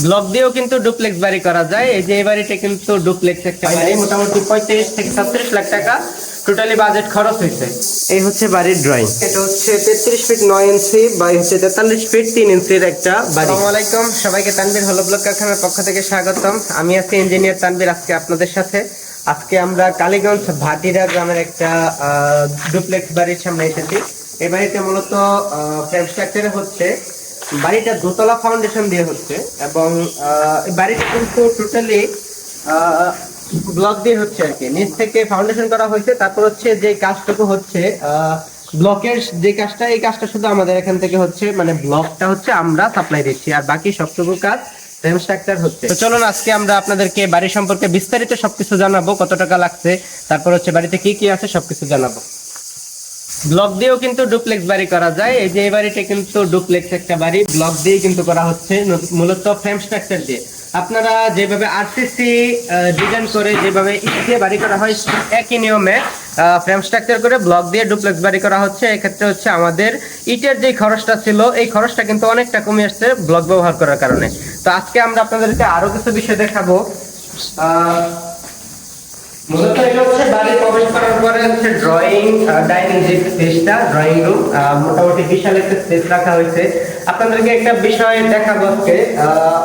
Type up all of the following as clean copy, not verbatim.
Block দিয়েও কিন্তু duplex বাড়ি করা যায়। এই যে এই বাড়িটা কিন্তু ডুপ্লেক্স একটা বাড়ি, মোটামুটি 35 থেকে 37 লাখ টাকা টোটালি বাজেট খরচ হয়েছে। এই হচ্ছে বাড়ির ড্রয়িং। এটা হচ্ছে 33 ফিট 9 ইঞ্চি বাই হচ্ছে 43 ফিট 3 ইঞ্চির একটা বাড়ি। আসসালামু আলাইকুম, সবাইকে তানভীর হলো ব্লক কারখানার পক্ষ থেকে স্বাগতম। আমি আছি ইঞ্জিনিয়ার তানভীর, আজকে আপনাদের সাথে। আজকে আমরা কালীগঞ্জ ভাটিরা গ্রামের একটা ডুপ্লেক্স বাড়ির সামনে এসেছি। এই বাড়িতে মূলত ফ্রেম স্ট্রাকচারে হচ্ছে, বাড়িটা দোতলা ফাউন্ডেশন দিয়ে হচ্ছে এবং এই বাড়িটা কিন্তু টোটালি ব্লক দিয়ে হচ্ছে আর কি। নিচ থেকে ফাউন্ডেশন করা হয়েছে, তারপর হচ্ছে যে কাজটুকু হচ্ছে ব্লকের যে কাজটা, এই কাজটা শুধু আমাদের এখান থেকে হচ্ছে, মানে ব্লকটা হচ্ছে আমরা সাপ্লাই দিচ্ছি, আর বাকি সবটুকু কাজ ফ্রেম স্ট্রাকচার হচ্ছে। তো চলুন আজকে আমরা আপনাদেরকে বাড়ি সম্পর্কে বিস্তারিত সবকিছু জানাবো, কত টাকা লাগছে, তারপর হচ্ছে বাড়িতে কি কি আছে সবকিছু জানাবো। ব্লক দিয়েও কিন্তু ডুপ্লেক্স বাড়ি করা যায়। এই যে এই বাড়িটা কিন্তু ডুপ্লেক্স একটা বাড়ি, ব্লক দিয়ে কিন্তু করা হচ্ছে, মূলত ফ্রেম স্ট্রাকচার দিয়ে। আপনারা যেভাবে আরসিসি ডিজাইন করে যেভাবে ইট দিয়ে বাড়ি করা হয়, একই নিয়মে ফ্রেম স্ট্রাকচার করে ব্লক দিয়ে ডুপ্লেক্স বাড়ি করা হচ্ছে। এক্ষেত্রে হচ্ছে আমাদের ইটের যে খরচটা ছিল, এই খরচটা কিন্তু অনেকটা কমে আসছে ব্লক ব্যবহার করার কারণে। তো আজকে আমরা আপনাদেরকে আরো কিছু বিষয় দেখাবো। মূলত এটা হচ্ছে বাড়ি প্রবেশ করার পরে হচ্ছে ড্রয়িং ডাইনিং যে স্পেসটা, ড্রয়িং রুম, মোটামুটি বিশাল একটা স্পেস রাখা হয়েছে। আপনাদেরকে একটা বিষয় দেখাবো আজকে।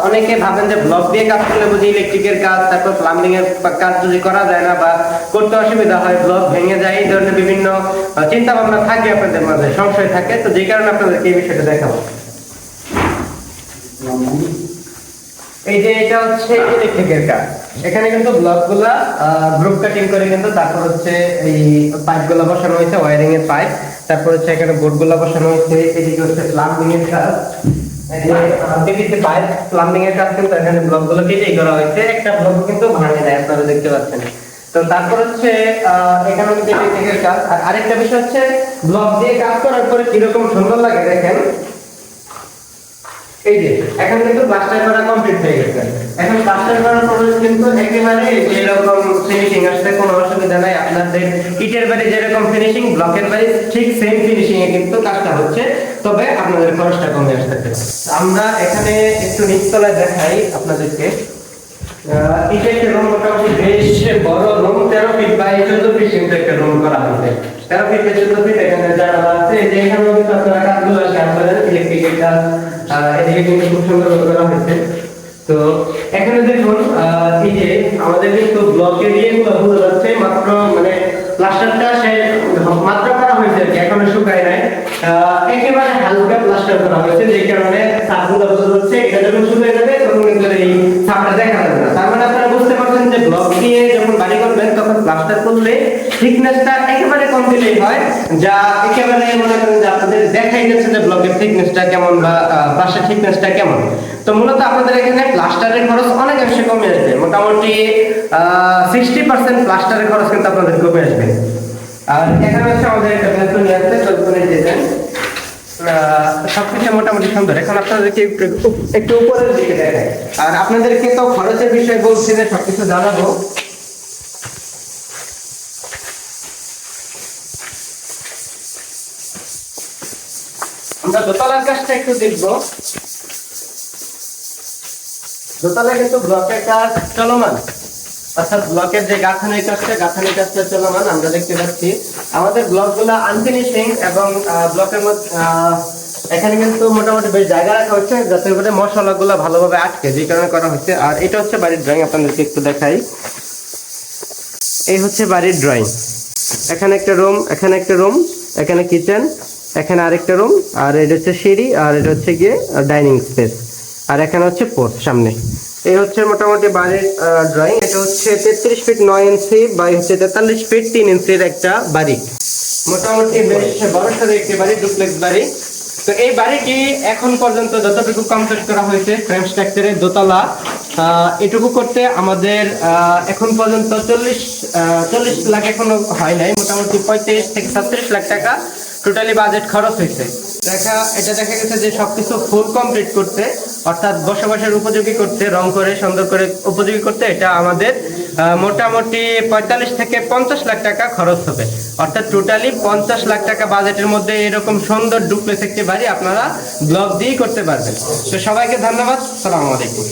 অনেকে ভাবেন যে ব্লক দিয়ে কাজ করলে বুঝি ইলেকট্রিকের কাজ, তারপর প্লাম্বিং এর কাজ যদি করা যায় না বা করতে অসুবিধা হয়, ব্লক ভেঙে যায়, এই ধরনের বিভিন্ন চিন্তা ভাবনা থাকে আপনাদের মাঝে, সংশয় থাকে। তো যে কারণে আপনাদেরকে এই বিষয়টা দেখাবো। এই যে এটা হচ্ছে ইলেকট্রিকের কাজ। এখানে কিন্তু ব্লকগুলা গ্রুপ কাটিং করে কিন্তু তারপর হচ্ছে এই পাইপগুলো বসানো হয়েছে, ওয়্যারিং এর পাইপ। তারপর হচ্ছে এখানে বোর্ডগুলো বসানো হয়েছে। এদিকে হচ্ছে প্লাম্বিং এর কাজ, এই যে পিভিসি পাইপ প্লাম্বিং এর কাজ কিন্তু এখানে ব্লকগুলো কেটেই করা হয়েছে। একটা ব্লক কিন্তু ভাঙে নাই, আপনারা দেখতে পাচ্ছেন। তো তারপর হচ্ছে এখানে কিন্তু ইলেকট্রিকের কাজ। আর আরেকটা বিষয় হচ্ছে, ব্লক দিয়ে কাজ করার পরে কিরকম সুন্দর লাগে দেখেন। এই যে এখন কিন্তু প্লাস্টার করা কমপ্লিট হয়ে গেছে। এখন প্লাস্টার করার পরে কিন্তু একেবারে এরকম ফিনিশিং আসছে, কোনো অসুবিধা নাই। আপনাদের ইটের বাড়ি যেরকম ফিনিশিং, ব্লকের বাড়ি ঠিক সেম ফিনিশিং এ কিন্তু কাজটা হচ্ছে, তবে আপনাদের খরচটা কমে আসতেছে। আমরা এখানে একটু নিচতলায় দেখাই আপনাদেরকে। এটা একটা রুম, মোটামুটি বেশ বড় রুম, 13 ফিট বাই 14 ফিট কিন্তু একটা রুম করা হয়েছে। 13 ফিট বাই 14 ফিট এখানে জানালা আছে। এই যে এখানেও কিন্তু আপনারা কাজগুলো শেয়ার করেন, ইলেকট্রিকের কাজ এদিকে কিন্তু খুব সুন্দর করা হয়েছে। তো এখানে দেখুন, এই যে আমাদের কিন্তু ব্লকের ইয়েগুলো বোঝা যাচ্ছে, মাত্র মানে প্লাস্টারটা সে মাত্র করা হয়েছে আর কি, এখনো শুকায় নাই। একেবারে হালকা প্লাস্টার করা হয়েছে, যে কারণে ছাদগুলো বোঝা যাচ্ছে। এটা যখন শুকিয়ে যাবে তখন কিন্তু এই ছাদটা দেখা যাবে না। তার মানে আপনারা বুঝতে পারছেন যে ব্লক দিয়ে যখন বাড়ি করবেন তখন প্লাস্টার করলে থিকনেসটা একেবারে কম দিলেই হয়, যা একেবারে মনে করেন যে আপনাদের দেখাই যাচ্ছে যে ব্লকের থিকনেসটা কেমন বা প্লাস্টার থিকনেসটা কেমন। তো মূলত আপনাদের এখানে প্লাস্টারের খরচ অনেকাংশে কমে আসবে, মোটামুটি 60% প্লাস্টারের খরচ কিন্তু আপনাদের কমে আসবে। আর এখানে হচ্ছে আমাদের একটা ব্যালকনি আছে, ব্যালকনির ডিজাইন সবকিছু মোটামুটি সুন্দর। এখন আপনাদেরকে একটু উপরের দিকে দেখাই। আর আপনাদেরকে তো খরচের বিষয় বলছি যে সবকিছু জানাবো। আমরা দোতলার কাজটা একটু দেখবো। দোতলায় কিন্তু ব্লকের কাজ চলমান, অর্থাৎ ব্লকের যে গাঁথনির কাজটা চলমান। আমরা দেখতে পাচ্ছি আমাদের ব্লকগুলো আনফিনিশিং এবং ব্লকের মধ্যে এখানে কিন্তু মোটামুটি বেশ জায়গা রাখা হচ্ছে যাতে করে মশলাগুলো ভালোভাবে আটকে, যে কারণে করা হচ্ছে। আর এটা হচ্ছে বাড়ির ড্রয়িং, আপনাদেরকে একটু দেখাই। এই হচ্ছে বাড়ির ড্রয়িং। এখানে একটা রুম, এখানে একটা রুম, এখানে কিচেন, এখানে আরেকটা রুম, আর এটা হচ্ছে সিঁড়ি, আর এটা হচ্ছে গিয়ে ডাইনিং স্পেস, আর এখানে হচ্ছে পোস্ট সামনে। এই হচ্ছে মোটামুটি বাড়ির ড্রয়িং। এটা হচ্ছে 33 ফিট 9 ইঞ্চি বাই হচ্ছে 43 ফিট 3 ইঞ্চির একটা বাড়ি, মোটামুটি বেশ বড় সড়ো একটি বাড়ি, ডুপ্লেক্স বাড়ি। তো এই বাড়িটি এখন পর্যন্ত যতটুকু কমপ্লিট করা হয়েছে ফ্রেম স্ট্রাকচারে দোতলা, এটুকু করতে আমাদের এখন পর্যন্ত 40 লাখ এখনো হয় নাই, মোটামুটি 35 থেকে 37 লাখ টাকা টোটালি বাজেট খরচ হয়েছে। এটা দেখা গেছে যে সবকিছু ফুল কমপ্লিট করতে, অর্থাৎ বসবাসের উপযোগী করতে, রং করে সুন্দর করে উপযোগী করতে, এটা আমাদের মোটামুটি 45 থেকে 50 লাখ টাকা খরচ হবে। অর্থাৎ টোটালি 50 লাখ টাকা বাজেটের মধ্যে এরকম সুন্দর ডুপ্লেক্স একটি বাড়ি আপনারা ব্লক দিয়েই করতে পারবেন। তো সবাইকে ধন্যবাদ, আসসালামু আলাইকুম।